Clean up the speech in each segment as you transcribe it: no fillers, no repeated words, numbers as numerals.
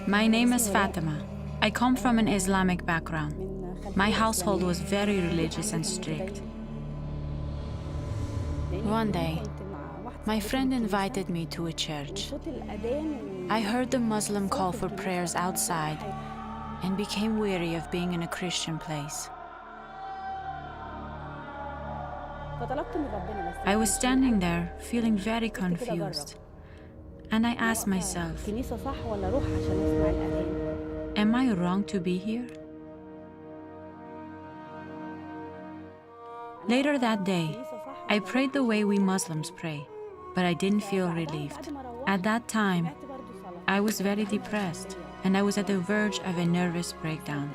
My name is Fatima. I come from an Islamic background. My household was very religious and strict. One day, my friend invited me to a church. I heard the Muslim call for prayers outside and became weary of being in a Christian place. I was standing there feeling very confused, and I asked myself, am I wrong to be here? Later that day, I prayed the way we Muslims pray, but I didn't feel relieved. At that time, I was very depressed, and I was at the verge of a nervous breakdown.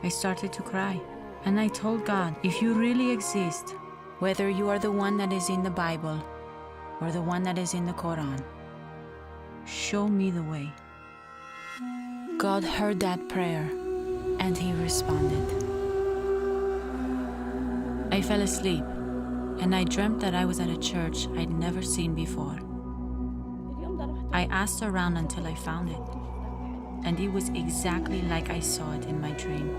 I started to cry, and I told God, if you really exist, whether you are the one that is in the Bible or the one that is in the Quran, show me the way. God heard that prayer, and He responded. I fell asleep, and I dreamt that I was at a church I'd never seen before. I asked around until I found it, and it was exactly like I saw it in my dream.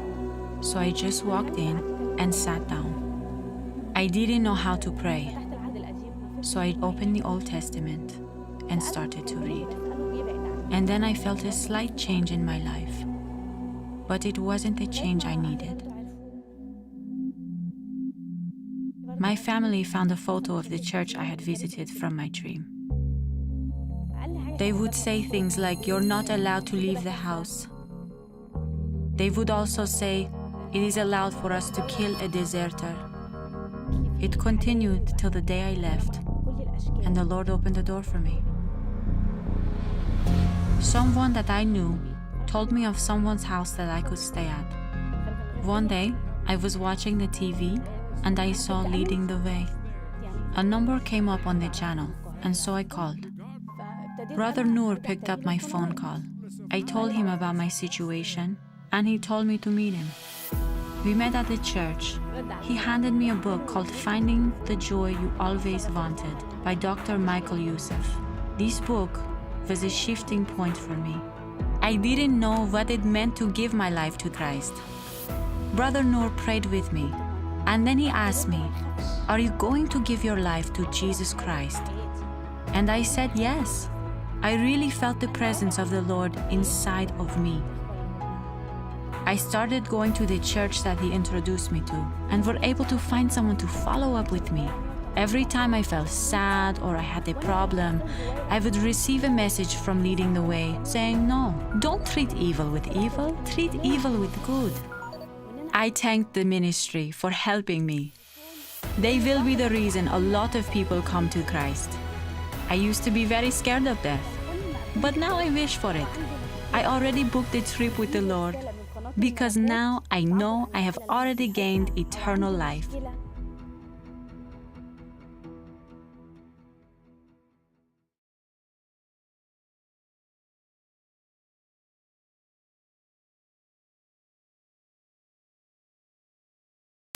So I just walked in and sat down. I didn't know how to pray, so I opened the Old Testament and started to read. And then I felt a slight change in my life, but it wasn't the change I needed. My family found a photo of the church I had visited from my dream. They would say things like, "You're not allowed to leave the house." They would also say, "It is allowed for us to kill a deserter." It continued till the day I left, and the Lord opened the door for me. Someone that I knew told me of someone's house that I could stay at. One day, I was watching the TV, and I saw Leading the Way. A number came up on the channel, and so I called. Brother Noor picked up my phone call. I told him about my situation, and he told me to meet him. We met at the church. He handed me a book called Finding the Joy You Always Wanted by Dr. Michael Youssef. This book was a shifting point for me. I didn't know what it meant to give my life to Christ. Brother Noor prayed with me, and then he asked me, "Are you going to give your life to Jesus Christ?" And I said yes. I really felt the presence of the Lord inside of me. I started going to the church that he introduced me to, and were able to find someone to follow up with me. Every time I felt sad or I had a problem, I would receive a message from Leading the Way saying, "No, don't treat evil with evil, treat evil with good." I thanked the ministry for helping me. They will be the reason a lot of people come to Christ. I used to be very scared of death, but now I wish for it. I already booked a trip with the Lord, because now I know I have already gained eternal life.